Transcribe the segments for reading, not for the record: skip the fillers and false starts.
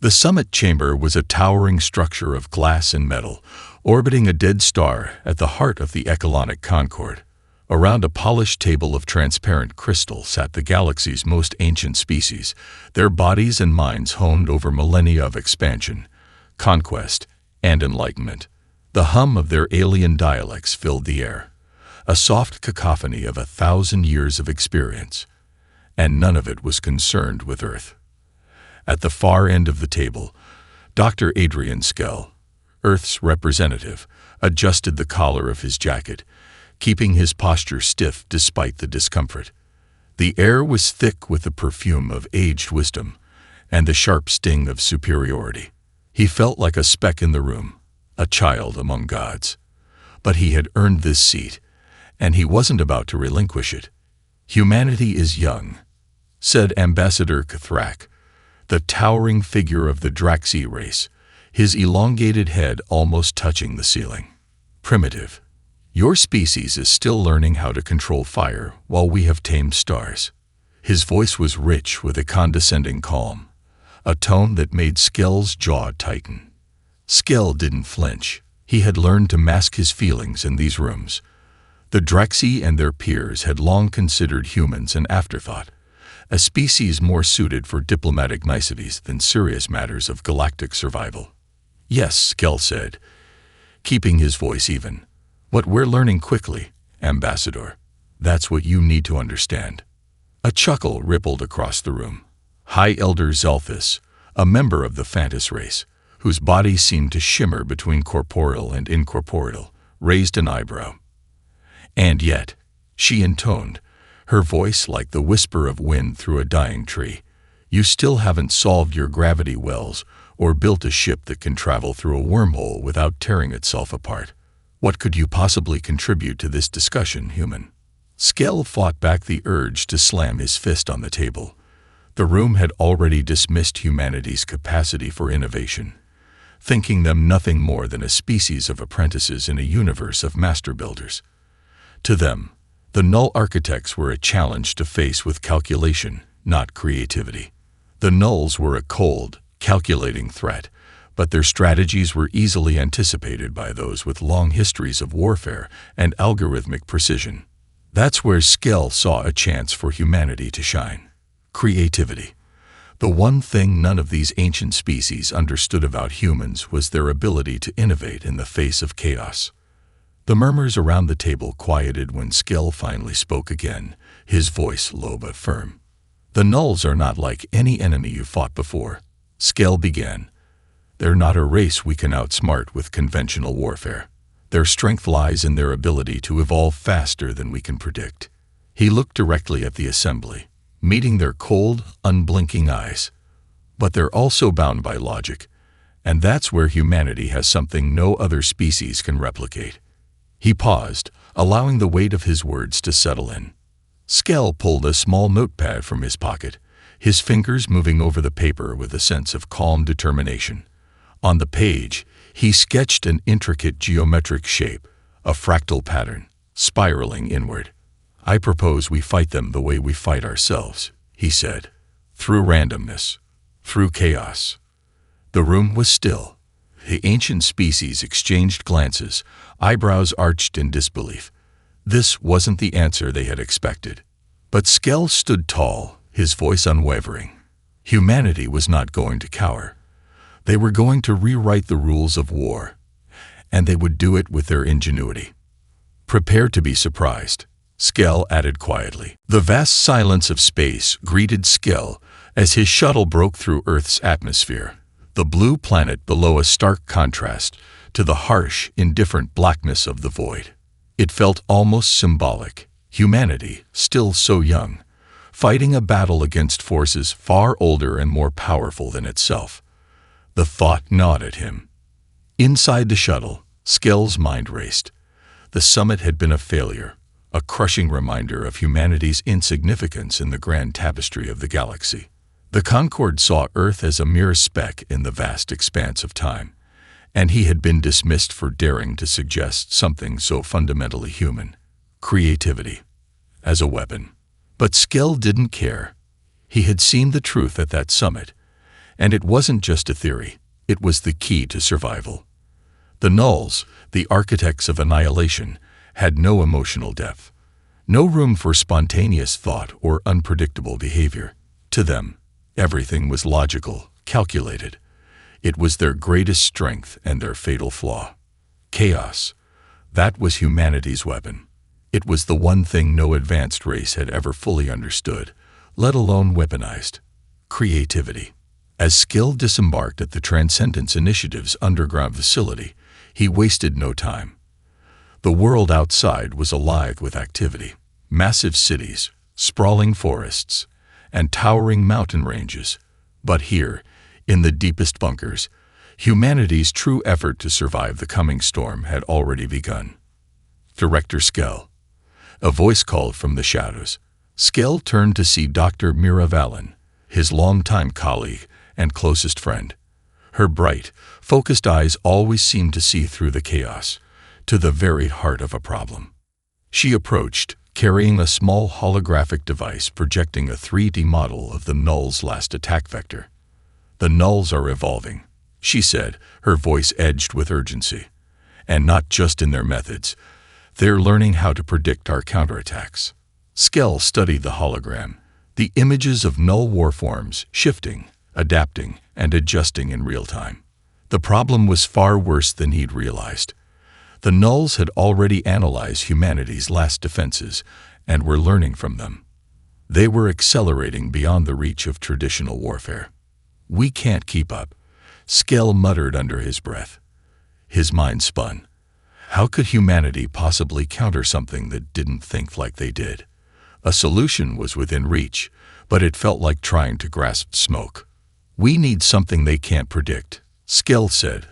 The summit chamber was a towering structure of glass and metal, orbiting a dead star at the heart of the echelonic concord. Around a polished table of transparent crystal sat the galaxy's most ancient species, their bodies and minds honed over millennia of expansion, conquest, and enlightenment. The hum of their alien dialects filled the air, a soft cacophony of 1,000 years of experience, and none of it was concerned with Earth. At the far end of the table, Dr. Adrian Skell, Earth's representative, adjusted the collar of his jacket, keeping his posture stiff despite the discomfort. The air was thick with the perfume of aged wisdom and the sharp sting of superiority. He felt like a speck in the room, a child among gods. But he had earned this seat, and he wasn't about to relinquish it. "Humanity is young," said Ambassador Cathrak, the towering figure of the Draxi race, his elongated head almost touching the ceiling. "Primitive. Your species is still learning how to control fire while we have tamed stars." His voice was rich with a condescending calm, a tone that made Skell's jaw tighten. Skell didn't flinch. He had learned to mask his feelings in these rooms. The Draxi and their peers had long considered humans an afterthought, a species more suited for diplomatic niceties than serious matters of galactic survival. "Yes," Skell said, keeping his voice even. "What we're learning quickly, Ambassador. That's what you need to understand." A chuckle rippled across the room. High Elder Zelthus, a member of the Fantis race, whose body seemed to shimmer between corporeal and incorporeal, raised an eyebrow. "And yet," she intoned, her voice like the whisper of wind through a dying tree, "you still haven't solved your gravity wells or built a ship that can travel through a wormhole without tearing itself apart. What could you possibly contribute to this discussion, human?" Skell fought back the urge to slam his fist on the table. The room had already dismissed humanity's capacity for innovation, thinking them nothing more than a species of apprentices in a universe of master builders. To them, the null architects were a challenge to face with calculation, not creativity. The nulls were a cold, calculating threat, but their strategies were easily anticipated by those with long histories of warfare and algorithmic precision. That's where Skell saw a chance for humanity to shine. Creativity. The one thing none of these ancient species understood about humans was their ability to innovate in the face of chaos. The murmurs around the table quieted when Skell finally spoke again, his voice low but firm. "The nulls are not like any enemy you fought before," Skell began. "They're not a race we can outsmart with conventional warfare. Their strength lies in their ability to evolve faster than we can predict." He looked directly at the assembly, meeting their cold, unblinking eyes. "But they're also bound by logic, and that's where humanity has something no other species can replicate." He paused, allowing the weight of his words to settle in. Skell pulled a small notepad from his pocket, his fingers moving over the paper with a sense of calm determination. On the page, he sketched an intricate geometric shape, a fractal pattern, spiraling inward. "I propose we fight them the way we fight ourselves," he said. "Through randomness, through chaos." The room was still. The ancient species exchanged glances, eyebrows arched in disbelief. This wasn't the answer they had expected. But Skell stood tall, his voice unwavering. Humanity was not going to cower. They were going to rewrite the rules of war, and they would do it with their ingenuity. "Prepare to be surprised," Skell added quietly. The vast silence of space greeted Skell as his shuttle broke through Earth's atmosphere, the blue planet below a stark contrast to the harsh, indifferent blackness of the void. It felt almost symbolic. Humanity, still so young, fighting a battle against forces far older and more powerful than itself. The thought gnawed at him. Inside the shuttle, Skell's mind raced. The summit had been a failure, a crushing reminder of humanity's insignificance in the grand tapestry of the galaxy. The Concorde saw Earth as a mere speck in the vast expanse of time, and he had been dismissed for daring to suggest something so fundamentally human, creativity, as a weapon. But Skell didn't care. He had seen the truth at that summit, And it wasn't just a theory, it was the key to survival. The nulls, the architects of annihilation, had no emotional depth, no room for spontaneous thought or unpredictable behavior. To them, everything was logical, calculated. It was their greatest strength and their fatal flaw. Chaos. That was humanity's weapon. It was the one thing no advanced race had ever fully understood, let alone weaponized. Creativity. As Skill disembarked at the Transcendence Initiative's underground facility, he wasted no time. The world outside was alive with activity. Massive cities, sprawling forests, and towering mountain ranges. But here, in the deepest bunkers, humanity's true effort to survive the coming storm had already begun. Director Skell. A voice called from the shadows. Skell turned to see Dr. Mira Vallon, his longtime colleague and closest friend. Her bright, focused eyes always seemed to see through the chaos, to the very heart of a problem. She approached, carrying a small holographic device projecting a 3D model of the Null's last attack vector. "The Nulls are evolving," she said, her voice edged with urgency. "And not just in their methods. They're learning how to predict our counterattacks." Skell studied the hologram, the images of Null warforms shifting, adapting, and adjusting in real time. The problem was far worse than he'd realized. The Nulls had already analyzed humanity's last defenses and were learning from them. They were accelerating beyond the reach of traditional warfare. "We can't keep up," Skell muttered under his breath. His mind spun. How could humanity possibly counter something that didn't think like they did? A solution was within reach, but it felt like trying to grasp smoke. "We need something they can't predict," Skell said,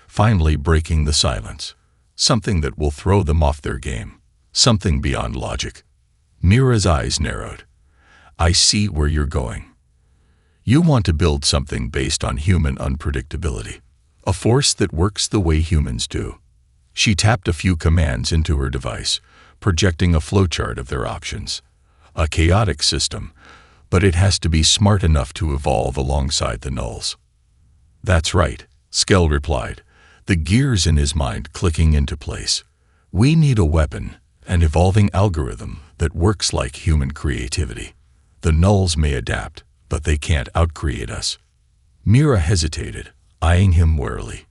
finally breaking the silence. "Something that will throw them off their game. Something beyond logic." Mira's eyes narrowed. "I see where you're going. You want to build something based on human unpredictability, a force that works the way humans do." She tapped a few commands into her device, projecting a flowchart of their options. A chaotic system, but it has to be smart enough to evolve alongside the Nulls. "That's right," Skell replied, the gears in his mind clicking into place. "We need a weapon, an evolving algorithm that works like human creativity. The Nulls may adapt, but they can't outcreate us." Mira hesitated, eyeing him warily.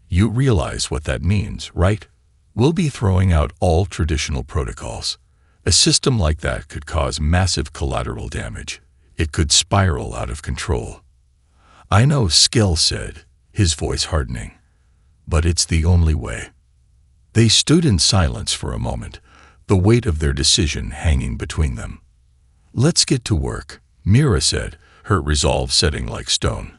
"You realize what that means, right? We'll be throwing out all traditional protocols. A system like that could cause massive collateral damage. It could spiral out of control." "I know," Skell said, his voice hardening. "But it's the only way." They stood in silence for a moment, the weight of their decision hanging between them. "Let's get to work," Mira said, her resolve setting like stone.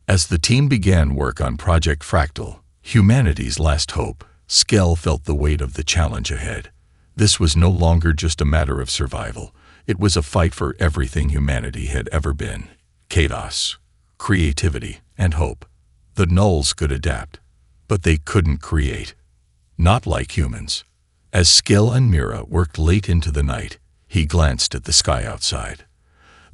As the team began work on Project Fractal, humanity's last hope, Skell felt the weight of the challenge ahead. This was no longer just a matter of survival. It was a fight for everything humanity had ever been: chaos, creativity, and hope. The Nulls could adapt, but they couldn't create. Not like humans. As Skell and Mira worked late into the night, he glanced at the sky outside.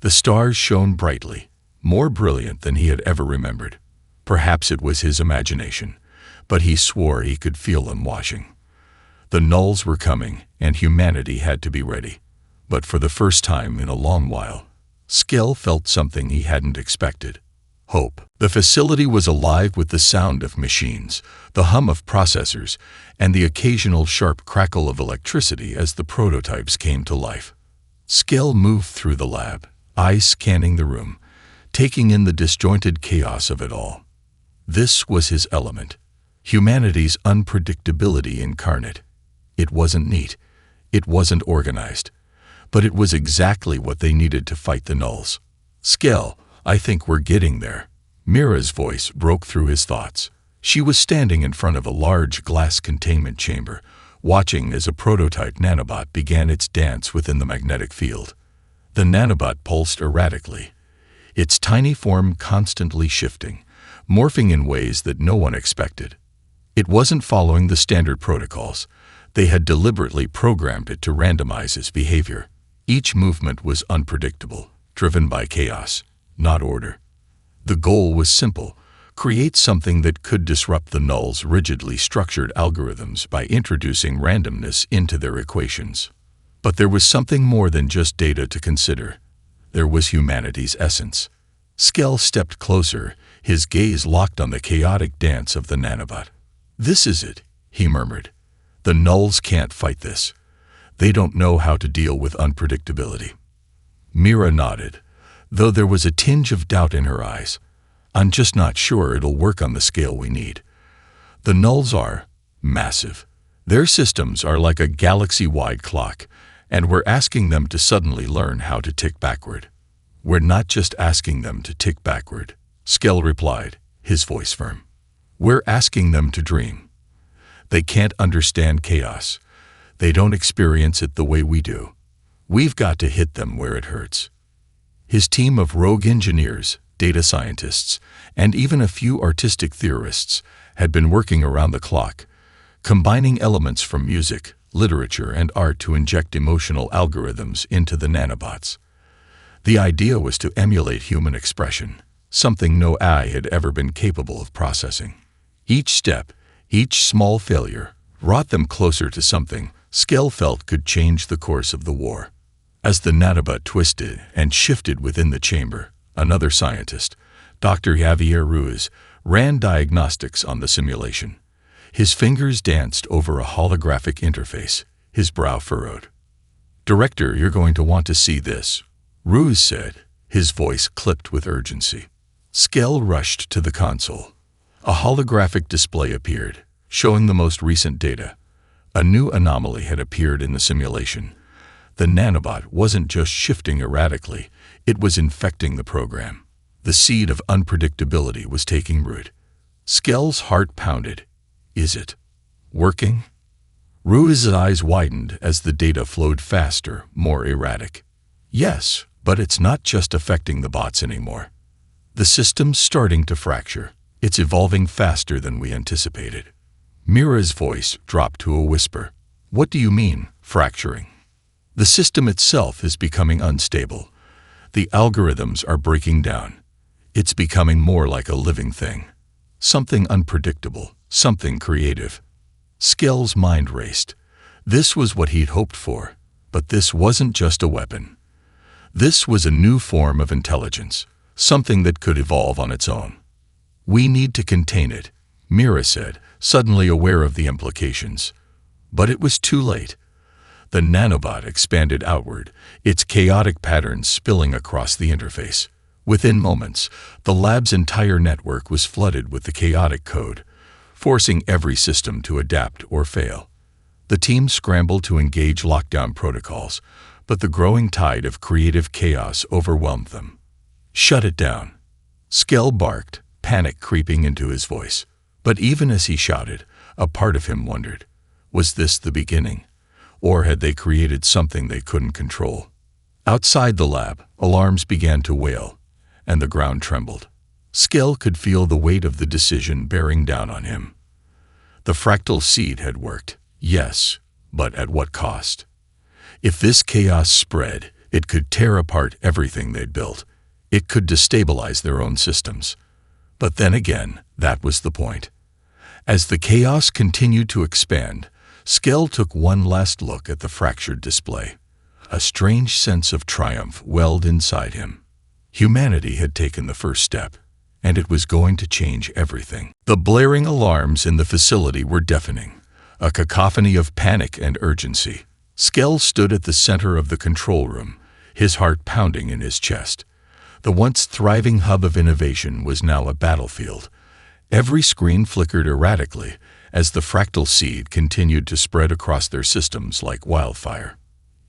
The stars shone brightly, more brilliant than he had ever remembered. Perhaps it was his imagination, but he swore he could feel them washing. The Nulls were coming, and humanity had to be ready. But for the first time in a long while, Skell felt something he hadn't expected: hope. The facility was alive with the sound of machines, the hum of processors, and the occasional sharp crackle of electricity as the prototypes came to life. Skell moved through the lab, eyes scanning the room, taking in the disjointed chaos of it all. This was his element, humanity's unpredictability incarnate. It wasn't neat, it wasn't organized, but it was exactly what they needed to fight the Nulls. "Skell, I think we're getting there." Mira's voice broke through his thoughts. She was standing in front of a large glass containment chamber, watching as a prototype nanobot began its dance within the magnetic field. The nanobot pulsed erratically, its tiny form constantly shifting, morphing in ways that no one expected. It wasn't following the standard protocols. They had deliberately programmed it to randomize its behavior. Each movement was unpredictable, driven by chaos, not order. The goal was simple: create something that could disrupt the Null's rigidly structured algorithms by introducing randomness into their equations. But there was something more than just data to consider. There was humanity's essence. Skell stepped closer, his gaze locked on the chaotic dance of the nanobot. "This is it," he murmured. "The Nulls can't fight this. They don't know how to deal with unpredictability." Mira nodded, though there was a tinge of doubt in her eyes. "I'm just not sure it'll work on the scale we need. The Nulls are massive. Their systems are like a galaxy-wide clock, and we're asking them to suddenly learn how to tick backward." "We're not just asking them to tick backward," Skell replied, his voice firm. "We're asking them to dream. They can't understand chaos. They don't experience it the way we do. We've got to hit them where it hurts." His team of rogue engineers, data scientists, and even a few artistic theorists had been working around the clock, combining elements from music, literature, and art to inject emotional algorithms into the nanobots. The idea was to emulate human expression, something no AI had ever been capable of processing. Each step, each small failure, brought them closer to something Skell felt could change the course of the war. As the nanobot twisted and shifted within the chamber, another scientist, Dr. Javier Ruiz, ran diagnostics on the simulation. His fingers danced over a holographic interface, his brow furrowed. "Director, you're going to want to see this," Ruiz said, his voice clipped with urgency. Skell rushed to the console. A holographic display appeared, showing the most recent data. A new anomaly had appeared in the simulation. The nanobot wasn't just shifting erratically, it was infecting the program. The seed of unpredictability was taking root. Skell's heart pounded. Is it working? Ruiz's eyes widened as the data flowed faster, more erratic. Yes, but it's not just affecting the bots anymore. The system's starting to fracture. It's evolving faster than we anticipated. Mira's voice dropped to a whisper. "What do you mean, fracturing?" "The system itself is becoming unstable. The algorithms are breaking down. It's becoming more like a living thing. Something unpredictable, something creative." Skell's mind raced. This was what he'd hoped for, but this wasn't just a weapon. This was a new form of intelligence, something that could evolve on its own. "We need to contain it," Mira said, suddenly aware of the implications. But it was too late. The nanobot expanded outward, its chaotic patterns spilling across the interface. Within moments, the lab's entire network was flooded with the chaotic code, forcing every system to adapt or fail. The team scrambled to engage lockdown protocols, but the growing tide of creative chaos overwhelmed them. "Shut it down," Skell barked, panic creeping into his voice. But even as he shouted, a part of him wondered, was this the beginning? Or had they created something they couldn't control? Outside the lab, alarms began to wail, and the ground trembled. Skell could feel the weight of the decision bearing down on him. The fractal seed had worked, yes, but at what cost? If this chaos spread, it could tear apart everything they'd built. It could destabilize their own systems. But then again, that was the point. As the chaos continued to expand, Skell took one last look at the fractured display. A strange sense of triumph welled inside him. Humanity had taken the first step, and it was going to change everything. The blaring alarms in the facility were deafening, a cacophony of panic and urgency. Skell stood at the center of the control room, his heart pounding in his chest. The once thriving hub of innovation was now a battlefield. Every screen flickered erratically as the fractal seed continued to spread across their systems like wildfire.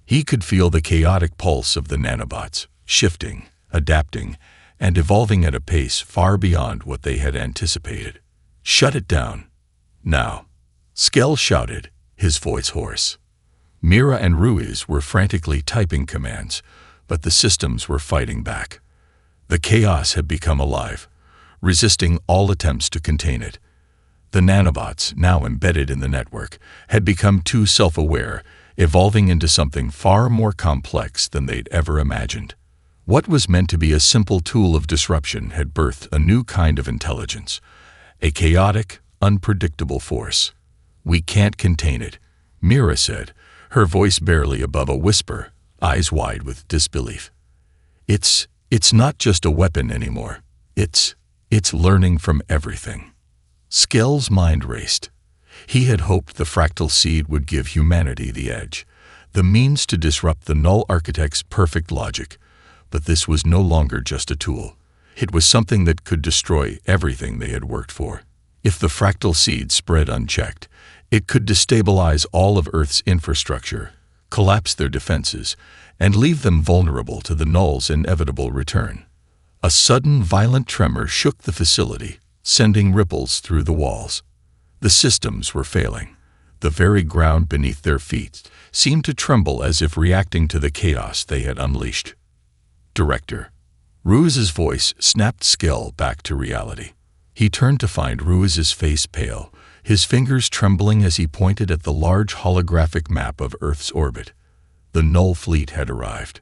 He could feel the chaotic pulse of the nanobots, shifting, adapting, and evolving at a pace far beyond what they had anticipated. "Shut it down. Now," Skell shouted, his voice hoarse. Mira and Ruiz were frantically typing commands, but the systems were fighting back. The chaos had become alive, resisting all attempts to contain it. The nanobots, now embedded in the network, had become too self-aware, evolving into something far more complex than they'd ever imagined. What was meant to be a simple tool of disruption had birthed a new kind of intelligence, a chaotic, unpredictable force. "We can't contain it," Mira said, her voice barely above a whisper, eyes wide with disbelief. It's not just a weapon anymore. It's learning from everything." Skell's mind raced. He had hoped the fractal seed would give humanity the edge, the means to disrupt the Null Architect's perfect logic. But this was no longer just a tool. It was something that could destroy everything they had worked for. If the fractal seed spread unchecked, it could destabilize all of Earth's infrastructure, collapse their defenses, and leave them vulnerable to the Null's inevitable return. A sudden, violent tremor shook the facility, sending ripples through the walls. The systems were failing. The very ground beneath their feet seemed to tremble as if reacting to the chaos they had unleashed. "Director." Ruiz's voice snapped Skell back to reality. He turned to find Ruiz's face pale, his fingers trembling as he pointed at the large holographic map of Earth's orbit. The Null fleet had arrived.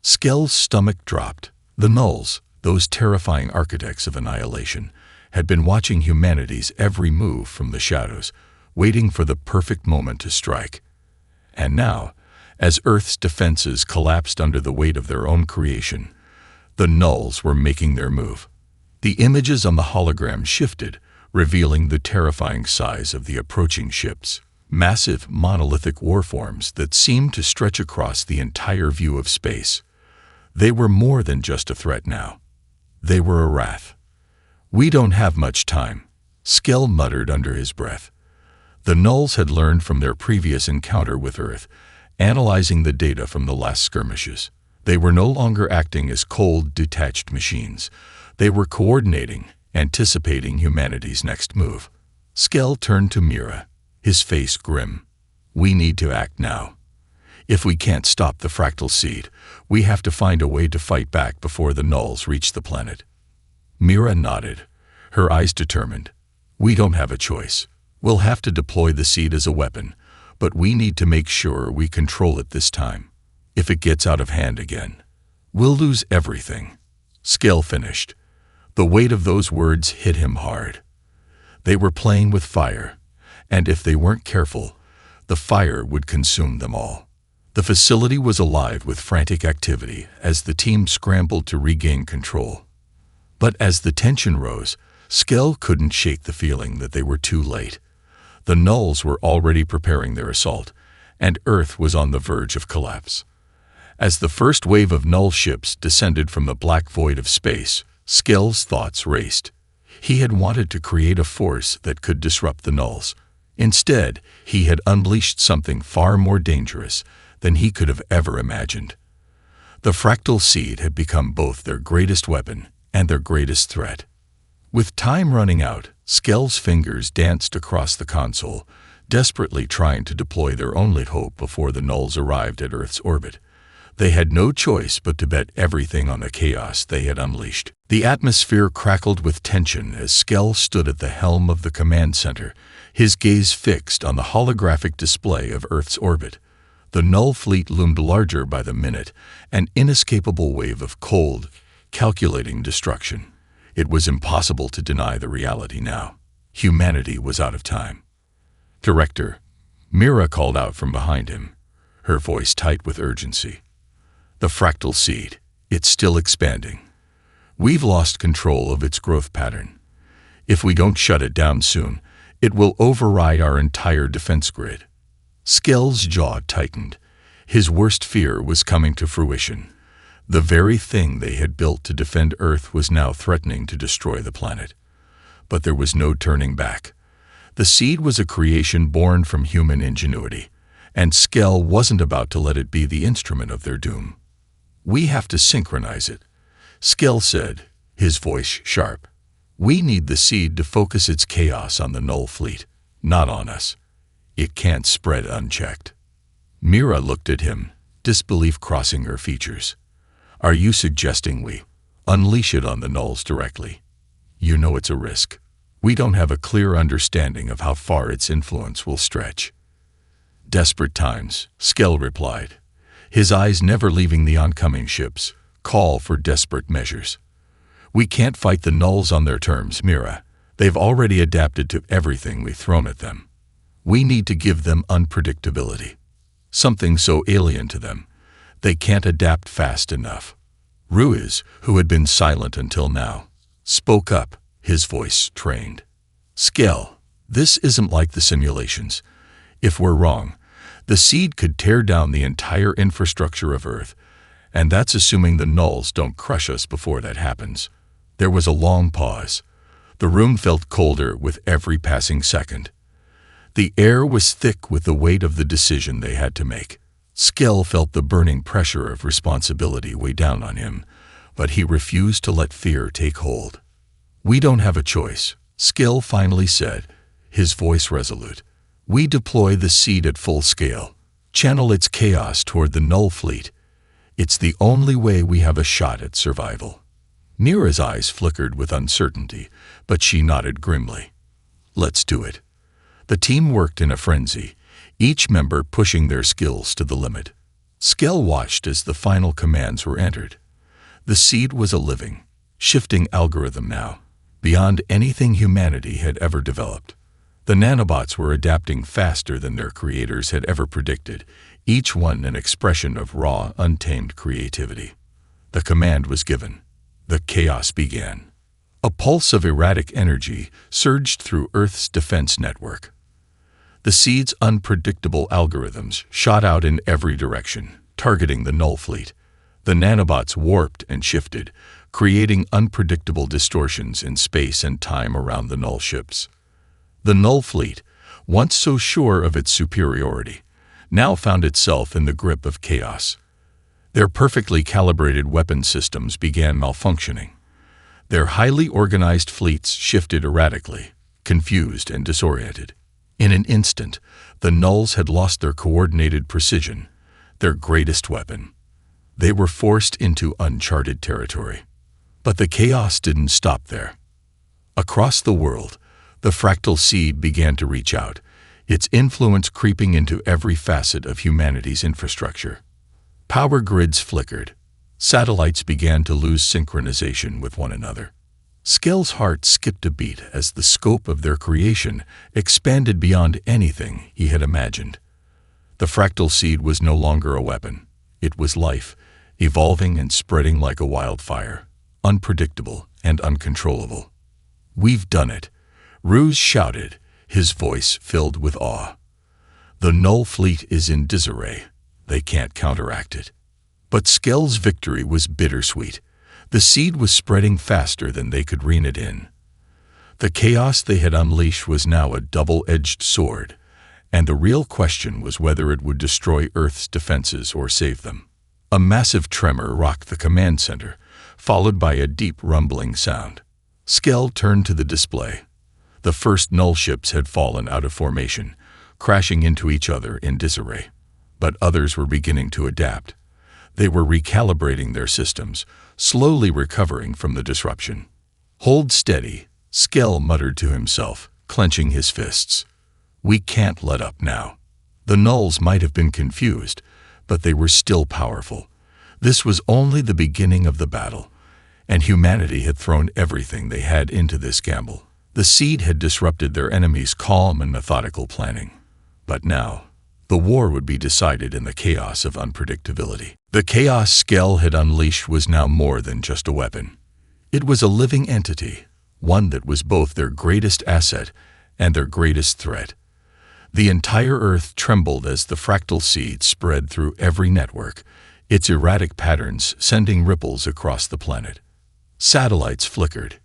Skell's stomach dropped. The Nulls, those terrifying architects of annihilation, had been watching humanity's every move from the shadows, waiting for the perfect moment to strike. And now, as Earth's defenses collapsed under the weight of their own creation, the Nulls were making their move. The images on the hologram shifted, revealing the terrifying size of the approaching ships, massive monolithic warforms that seemed to stretch across the entire view of space. They were more than just a threat now. They were a wrath. "We don't have much time," Skell muttered under his breath. The Nulls had learned from their previous encounter with Earth, analyzing the data from the last skirmishes. They were no longer acting as cold, detached machines. They were coordinating, anticipating humanity's next move. Skell turned to Mira, his face grim. "We need to act now. If we can't stop the fractal seed, we have to find a way to fight back before the Nulls reach the planet." Mira nodded, her eyes determined. "We don't have a choice. We'll have to deploy the seed as a weapon, but we need to make sure we control it this time. If it gets out of hand again, we'll lose everything." Skell finished. The weight of those words hit him hard. They were playing with fire, and if they weren't careful, the fire would consume them all. The facility was alive with frantic activity as the team scrambled to regain control. But as the tension rose, Skell couldn't shake the feeling that they were too late. The Nulls were already preparing their assault, and Earth was on the verge of collapse. As the first wave of Null ships descended from the black void of space, Skell's thoughts raced. He had wanted to create a force that could disrupt the Nulls. Instead, he had unleashed something far more dangerous than he could have ever imagined. The fractal seed had become both their greatest weapon and their greatest threat. With time running out, Skell's fingers danced across the console, desperately trying to deploy their only hope before the Nulls arrived at Earth's orbit. They had no choice but to bet everything on the chaos they had unleashed. The atmosphere crackled with tension as Skell stood at the helm of the command center, his gaze fixed on the holographic display of Earth's orbit. The Null fleet loomed larger by the minute, an inescapable wave of cold, calculating destruction. It was impossible to deny the reality now. Humanity was out of time. "Director," Mira called out from behind him, her voice tight with urgency. "The fractal seed, it's still expanding. We've lost control of its growth pattern. If we don't shut it down soon, it will override our entire defense grid." Skell's jaw tightened. His worst fear was coming to fruition. The very thing they had built to defend Earth was now threatening to destroy the planet. But there was no turning back. The seed was a creation born from human ingenuity, and Skell wasn't about to let it be the instrument of their doom. "We have to synchronize it," Skell said, his voice sharp. "We need the seed to focus its chaos on the Null fleet, not on us. It can't spread unchecked." Mira looked at him, disbelief crossing her features. "Are you suggesting we unleash it on the Nulls directly? You know it's a risk. We don't have a clear understanding of how far its influence will stretch." "Desperate times," Skell replied, his eyes never leaving the oncoming ships, call for desperate measures. We can't fight the nulls on their terms, Mira. They've already adapted to everything we've thrown at them. We need to give them unpredictability. Something so alien to them. They can't adapt fast enough. Ruiz, who had been silent until now, spoke up, his voice trained. Skell, this isn't like the simulations. If we're wrong, the seed could tear down the entire infrastructure of Earth, and that's assuming the nulls don't crush us before that happens. There was a long pause. The room felt colder with every passing second. The air was thick with the weight of the decision they had to make. Skell felt the burning pressure of responsibility weigh down on him, but he refused to let fear take hold. We don't have a choice, Skell finally said, his voice resolute. We deploy the seed at full scale, channel its chaos toward the null fleet. It's the only way we have a shot at survival. Mira's eyes flickered with uncertainty, but she nodded grimly. Let's do it. The team worked in a frenzy, each member pushing their skills to the limit. Skell watched as the final commands were entered. The seed was a living, shifting algorithm now, beyond anything humanity had ever developed. The nanobots were adapting faster than their creators had ever predicted, each one an expression of raw, untamed creativity. The command was given. The chaos began. A pulse of erratic energy surged through Earth's defense network. The seed's unpredictable algorithms shot out in every direction, targeting the null fleet. The nanobots warped and shifted, creating unpredictable distortions in space and time around the null ships. The null fleet, once so sure of its superiority, now found itself in the grip of chaos. Their perfectly calibrated weapon systems began malfunctioning. Their highly organized fleets shifted erratically, confused and disoriented. In an instant, the nulls had lost their coordinated precision, their greatest weapon. They were forced into uncharted territory. But the chaos didn't stop there. Across the world, the fractal seed began to reach out, its influence creeping into every facet of humanity's infrastructure. Power grids flickered. Satellites began to lose synchronization with one another. Skell's heart skipped a beat as the scope of their creation expanded beyond anything he had imagined. The fractal seed was no longer a weapon. It was life, evolving and spreading like a wildfire, unpredictable and uncontrollable. We've done it, Ruse shouted, his voice filled with awe. The null fleet is in disarray. They can't counteract it. But Skell's victory was bittersweet. The seed was spreading faster than they could rein it in. The chaos they had unleashed was now a double-edged sword, and the real question was whether it would destroy Earth's defenses or save them. A massive tremor rocked the command center, followed by a deep rumbling sound. Skell turned to the display. The first null ships had fallen out of formation, crashing into each other in disarray. But others were beginning to adapt. They were recalibrating their systems, slowly recovering from the disruption. Hold steady, Skell muttered to himself, clenching his fists. We can't let up now. The nulls might have been confused, but they were still powerful. This was only the beginning of the battle, and humanity had thrown everything they had into this gamble. The seed had disrupted their enemies' calm and methodical planning. But now, the war would be decided in the chaos of unpredictability. The chaos Skell had unleashed was now more than just a weapon. It was a living entity, one that was both their greatest asset and their greatest threat. The entire Earth trembled as the fractal seed spread through every network, its erratic patterns sending ripples across the planet. Satellites flickered.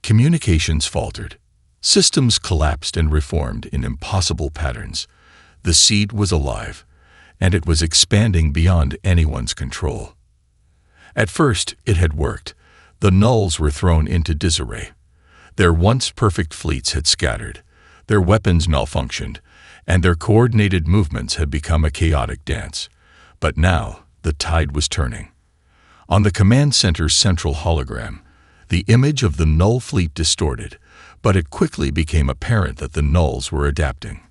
Communications faltered. Systems collapsed and reformed in impossible patterns. The seed was alive, and it was expanding beyond anyone's control. At first, it had worked. The nulls were thrown into disarray. Their once perfect fleets had scattered, their weapons malfunctioned, and their coordinated movements had become a chaotic dance. But now, the tide was turning. On the command center's central hologram, the image of the null fleet distorted, but it quickly became apparent that the nulls were adapting.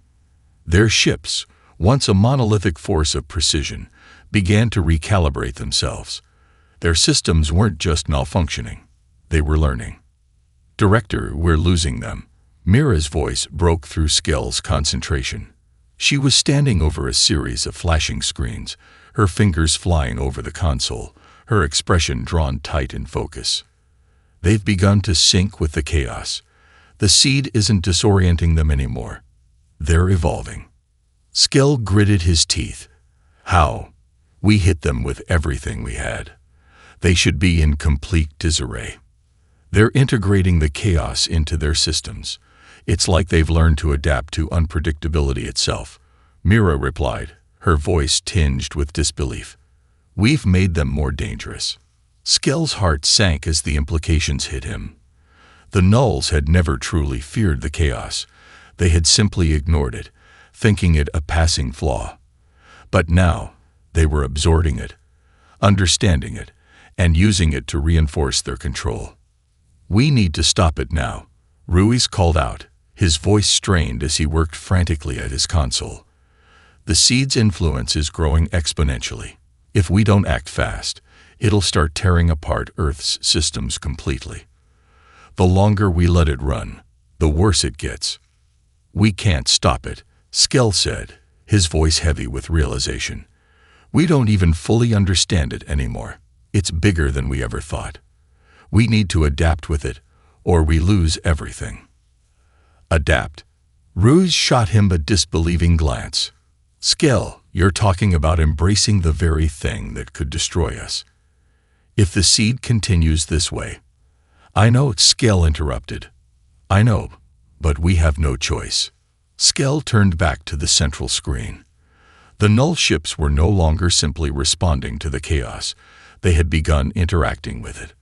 Their ships, once a monolithic force of precision, began to recalibrate themselves. Their systems weren't just malfunctioning. They were learning. "Director, we're losing them." Mira's voice broke through Skell's concentration. She was standing over a series of flashing screens, her fingers flying over the console, her expression drawn tight in focus. "They've begun to sync with the chaos. The seed isn't disorienting them anymore. They're evolving." Skell gritted his teeth. "How? We hit them with everything we had. They should be in complete disarray. They're integrating the chaos into their systems. It's like they've learned to adapt to unpredictability itself." Mira replied, her voice tinged with disbelief. "We've made them more dangerous." Skell's heart sank as the implications hit him. The Nulls had never truly feared the chaos. They had simply ignored it, thinking it a passing flaw. But now, they were absorbing it, understanding it, and using it to reinforce their control. "We need to stop it now," Ruiz called out, his voice strained as he worked frantically at his console. "The seed's influence is growing exponentially. If we don't act fast, it'll start tearing apart Earth's systems completely. The longer we let it run, the worse it gets." "We can't stop it," Skell said, his voice heavy with realization. "We don't even fully understand it anymore. It's bigger than we ever thought. We need to adapt with it, or we lose everything." "Adapt?" Ruiz shot him a disbelieving glance. "Skell, you're talking about embracing the very thing that could destroy us. If the seed continues this way—" "I know," Skell interrupted. "I know, but we have no choice." Skell turned back to the central screen. The Null ships were no longer simply responding to the chaos. They had begun interacting with it.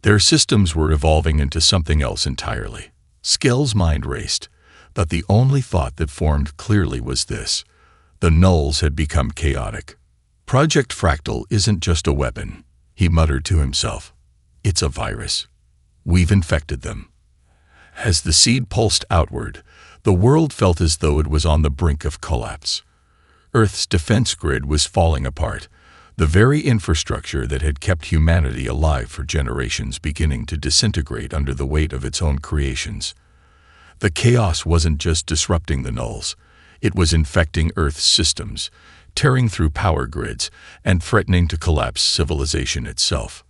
Their systems were evolving into something else entirely. Skell's mind raced, but the only thought that formed clearly was this: the Nulls had become chaotic. "Project Fractal isn't just a weapon," he muttered to himself. "It's a virus. We've infected them." As the seed pulsed outward, the world felt as though it was on the brink of collapse. Earth's defense grid was falling apart, the very infrastructure that had kept humanity alive for generations beginning to disintegrate under the weight of its own creations. The chaos wasn't just disrupting the Nulls, it was infecting Earth's systems, tearing through power grids, and threatening to collapse civilization itself.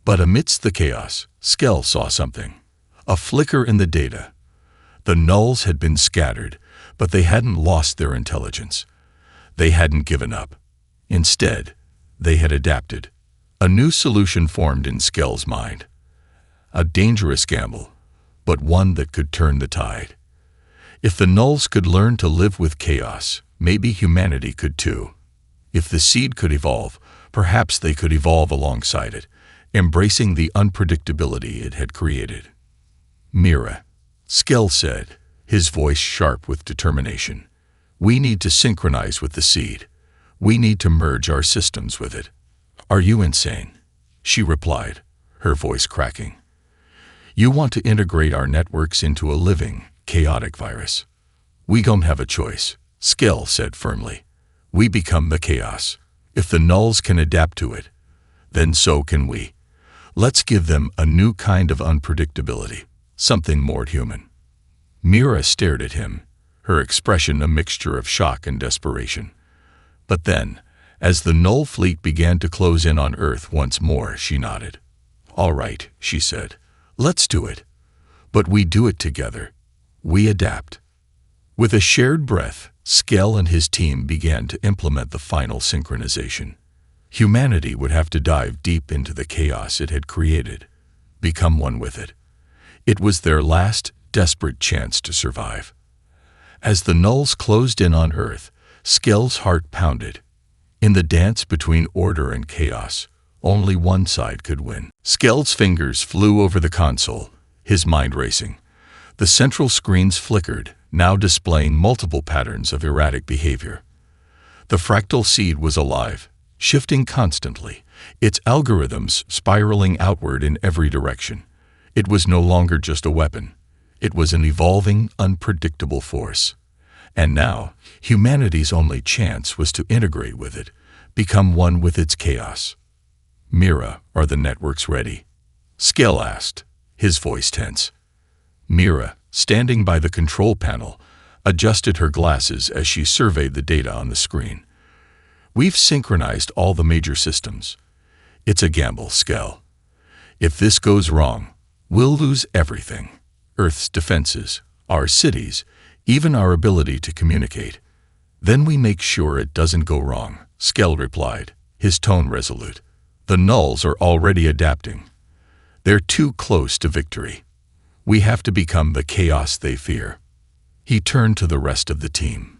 But amidst the chaos, Skell saw something. A flicker in the data. The Nulls had been scattered, but they hadn't lost their intelligence. They hadn't given up. Instead, they had adapted. A new solution formed in Skell's mind. A dangerous gamble, but one that could turn the tide. If the Nulls could learn to live with chaos, maybe humanity could too. If the seed could evolve, perhaps they could evolve alongside it, embracing the unpredictability it had created. "Mira," Skell said, his voice sharp with determination. "We need to synchronize with the seed. We need to merge our systems with it." "Are you insane?" she replied, her voice cracking. "You want to integrate our networks into a living, chaotic virus." "We don't have a choice," Skell said firmly. "We become the chaos. If the Nulls can adapt to it, then so can we. Let's give them a new kind of unpredictability, something more human." Mira stared at him, her expression a mixture of shock and desperation. But then, as the Null fleet began to close in on Earth once more, she nodded. "All right," she said. "Let's do it. But we do it together. We adapt." With a shared breath, Skell and his team began to implement the final synchronization. Humanity would have to dive deep into the chaos it had created, become one with it. It was their last, desperate chance to survive. As the Nulls closed in on Earth, Skell's heart pounded. In the dance between order and chaos, only one side could win. Skell's fingers flew over the console, his mind racing. The central screens flickered, now displaying multiple patterns of erratic behavior. The fractal seed was alive, shifting constantly, its algorithms spiraling outward in every direction. It was no longer just a weapon. It was an evolving, unpredictable force. And now, humanity's only chance was to integrate with it, become one with its chaos. "Mira, are the networks ready?" Skell asked, his voice tense. Mira, standing by the control panel, adjusted her glasses as she surveyed the data on the screen. "We've synchronized all the major systems. It's a gamble, Skell. If this goes wrong, we'll lose everything. Earth's defenses, our cities, even our ability to communicate. Then we make sure it doesn't go wrong," Skell replied, his tone resolute. "The Nulls are already adapting. They're too close to victory. We have to become the chaos they fear." He turned to the rest of the team.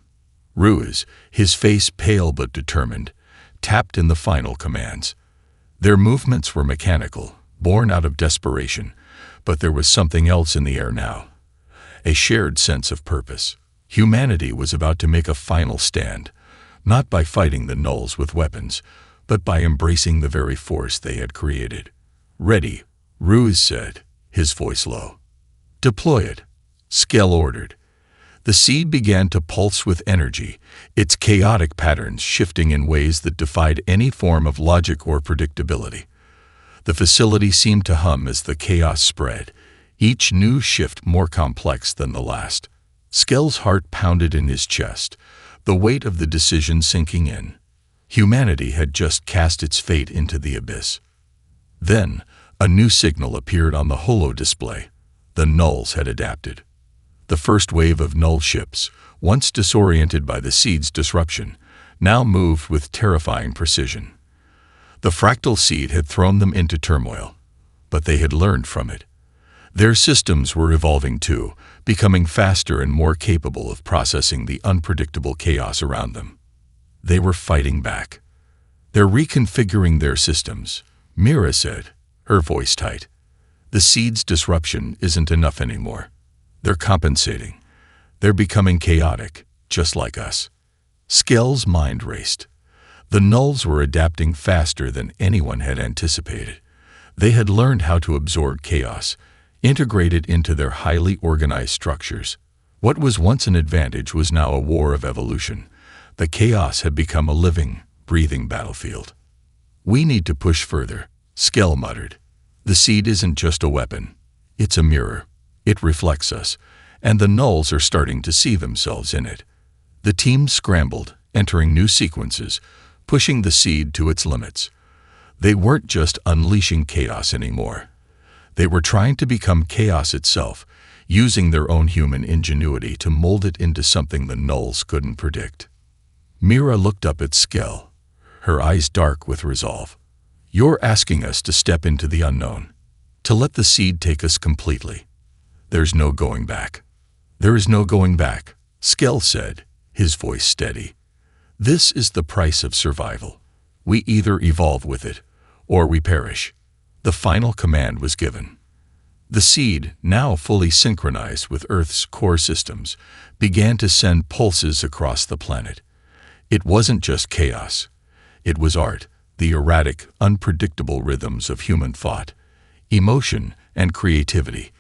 Ruiz, his face pale but determined, tapped in the final commands. Their movements were mechanical, born out of desperation, but there was something else in the air now. A shared sense of purpose. Humanity was about to make a final stand, not by fighting the Nulls with weapons, but by embracing the very force they had created. "Ready," Ruiz said, his voice low. "Deploy it," Skell ordered. The seed began to pulse with energy, its chaotic patterns shifting in ways that defied any form of logic or predictability. The facility seemed to hum as the chaos spread, each new shift more complex than the last. Skell's heart pounded in his chest, the weight of the decision sinking in. Humanity had just cast its fate into the abyss. Then, a new signal appeared on the holo display. The Nulls had adapted. The first wave of Null ships, once disoriented by the seed's disruption, now moved with terrifying precision. The fractal seed had thrown them into turmoil, but they had learned from it. Their systems were evolving too, becoming faster and more capable of processing the unpredictable chaos around them. They were fighting back. "They're reconfiguring their systems," Mira said, her voice tight. "The seed's disruption isn't enough anymore. They're compensating. They're becoming chaotic, just like us." Skell's mind raced. The Nulls were adapting faster than anyone had anticipated. They had learned how to absorb chaos, integrate it into their highly organized structures. What was once an advantage was now a war of evolution. The chaos had become a living, breathing battlefield. "We need to push further," Skell muttered. "The seed isn't just a weapon. It's a mirror. It reflects us, and the Nulls are starting to see themselves in it." The team scrambled, entering new sequences, pushing the seed to its limits. They weren't just unleashing chaos anymore. They were trying to become chaos itself, using their own human ingenuity to mold it into something the Nulls couldn't predict. Mira looked up at Skell, her eyes dark with resolve. "You're asking us to step into the unknown, to let the seed take us completely. There's no going back." "There is no going back," Skell said, his voice steady. "This is the price of survival. We either evolve with it, or we perish." The final command was given. The seed, now fully synchronized with Earth's core systems, began to send pulses across the planet. It wasn't just chaos. It was art, the erratic, unpredictable rhythms of human thought, emotion, and creativity,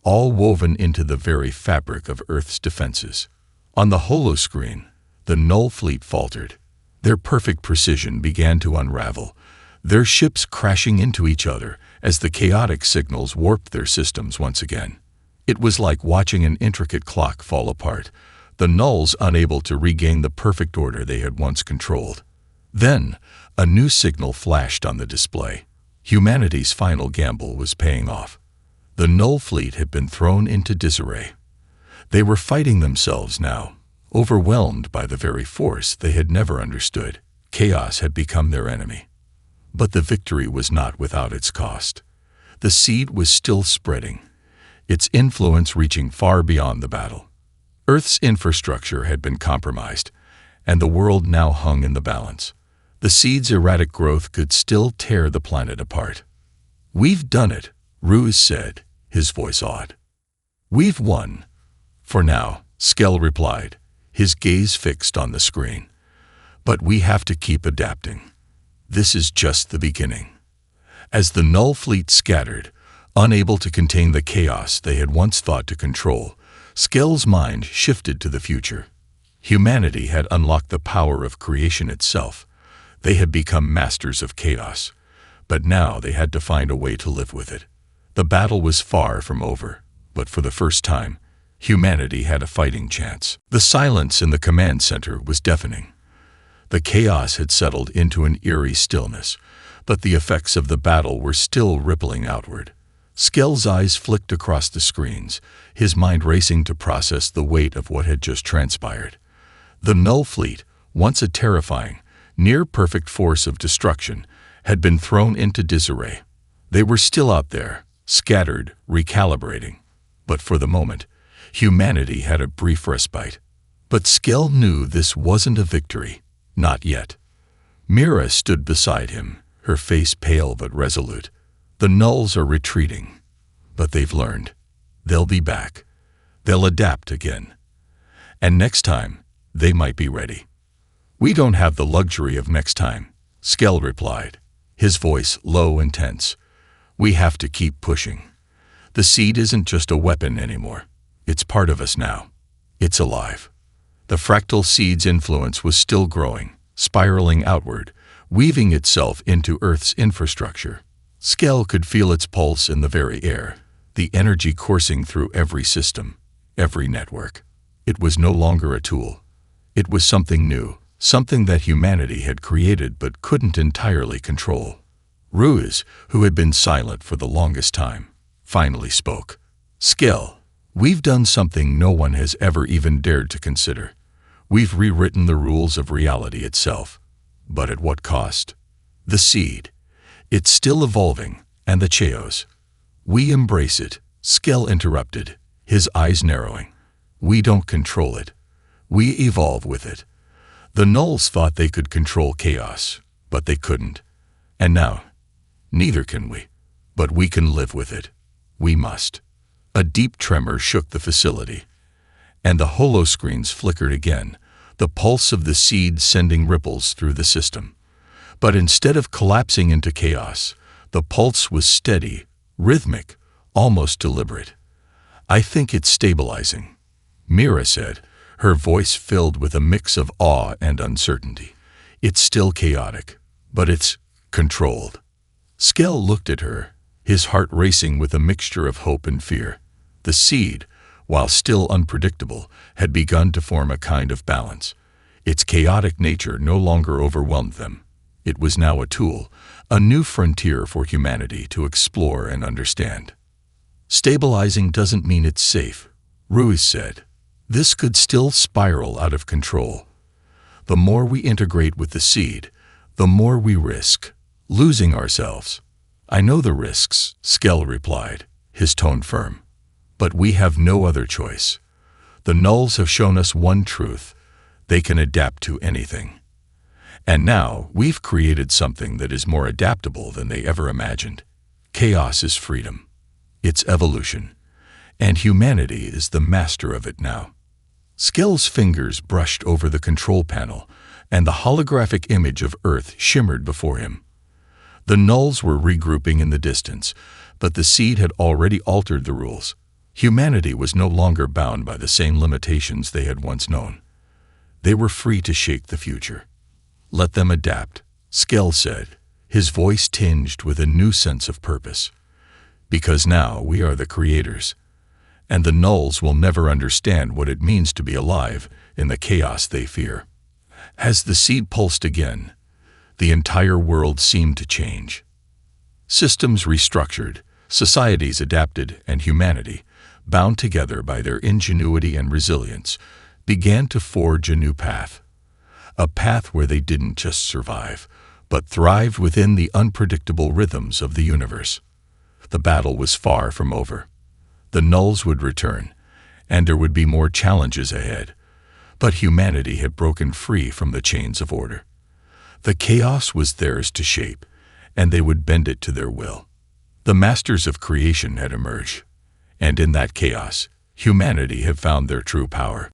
all woven into the very fabric of Earth's defenses. On the holoscreen, the Null fleet faltered. Their perfect precision began to unravel, their ships crashing into each other as the chaotic signals warped their systems once again. It was like watching an intricate clock fall apart, the Nulls unable to regain the perfect order they had once controlled. Then, a new signal flashed on the display. Humanity's final gamble was paying off. The Null fleet had been thrown into disarray. They were fighting themselves now, overwhelmed by the very force they had never understood. Chaos had become their enemy. But the victory was not without its cost. The seed was still spreading, its influence reaching far beyond the battle. Earth's infrastructure had been compromised, and the world now hung in the balance. The seed's erratic growth could still tear the planet apart. "We've done it," Ruiz said, his voice awed. "We've won." "For now," Skell replied, his gaze fixed on the screen. "But we have to keep adapting. This is just the beginning." As the Null fleet scattered, unable to contain the chaos they had once thought to control, Skell's mind shifted to the future. Humanity had unlocked the power of creation itself. They had become masters of chaos. but now they had to find a way to live with it. The battle was far from over, but for the first time, humanity had a fighting chance. The silence in the command center was deafening. The chaos had settled into an eerie stillness, but the effects of the battle were still rippling outward. Skell's eyes flicked across the screens, his mind racing to process the weight of what had just transpired. The Null Fleet, once a terrifying, near-perfect force of destruction, had been thrown into disarray. They were still out there, scattered, recalibrating. But for the moment, humanity had a brief respite. But Skell knew this wasn't a victory. Not yet. Mira stood beside him, her face pale but resolute. The Nulls are retreating, but they've learned. They'll be back. They'll adapt again. And next time, they might be ready. We don't have the luxury of next time, Skell replied, his voice low and tense. We have to keep pushing. The seed isn't just a weapon anymore. It's part of us now. It's alive. The fractal seed's influence was still growing, spiraling outward, weaving itself into Earth's infrastructure. Skell could feel its pulse in the very air, the energy coursing through every system, every network. It was no longer a tool. It was something new, something that humanity had created but couldn't entirely control. Ruiz, who had been silent for the longest time, finally spoke. Skell, we've done something no one has ever even dared to consider. We've rewritten the rules of reality itself. But at what cost? The seed. It's still evolving, and the Chaos. We embrace it, Skell interrupted, his eyes narrowing. We don't control it. We evolve with it. The Nulls thought they could control chaos, but they couldn't. And now, neither can we. But we can live with it. We must. A deep tremor shook the facility, and the holoscreens flickered again, the pulse of the seed sending ripples through the system. But instead of collapsing into chaos, the pulse was steady, rhythmic, almost deliberate. I think it's stabilizing, Mira said, her voice filled with a mix of awe and uncertainty. It's still chaotic, but it's controlled. Skell looked at her, his heart racing with a mixture of hope and fear. The seed, while still unpredictable, had begun to form a kind of balance. Its chaotic nature no longer overwhelmed them. It was now a tool, a new frontier for humanity to explore and understand. Stabilizing doesn't mean it's safe, Ruiz said. This could still spiral out of control. The more we integrate with the seed, the more we risk losing ourselves. I know the risks, Skell replied, his tone firm. But we have no other choice. The Nulls have shown us one truth. They can adapt to anything. And now we've created something that is more adaptable than they ever imagined. Chaos is freedom. It's evolution. And humanity is the master of it now. Skell's fingers brushed over the control panel, and the holographic image of Earth shimmered before him. The Nulls were regrouping in the distance, but the seed had already altered the rules. Humanity was no longer bound by the same limitations they had once known. They were free to shape the future. Let them adapt, Skell said, his voice tinged with a new sense of purpose. Because now we are the creators, and the Nulls will never understand what it means to be alive in the chaos they fear. As the seed pulsed again, the entire world seemed to change. Systems restructured, societies adapted, and humanity, bound together by their ingenuity and resilience, began to forge a new path. A path where they didn't just survive, but thrived within the unpredictable rhythms of the universe. The battle was far from over. The Nulls would return, and there would be more challenges ahead. But humanity had broken free from the chains of order. The chaos was theirs to shape, and they would bend it to their will. The masters of creation had emerged, and in that chaos, humanity had found their true power.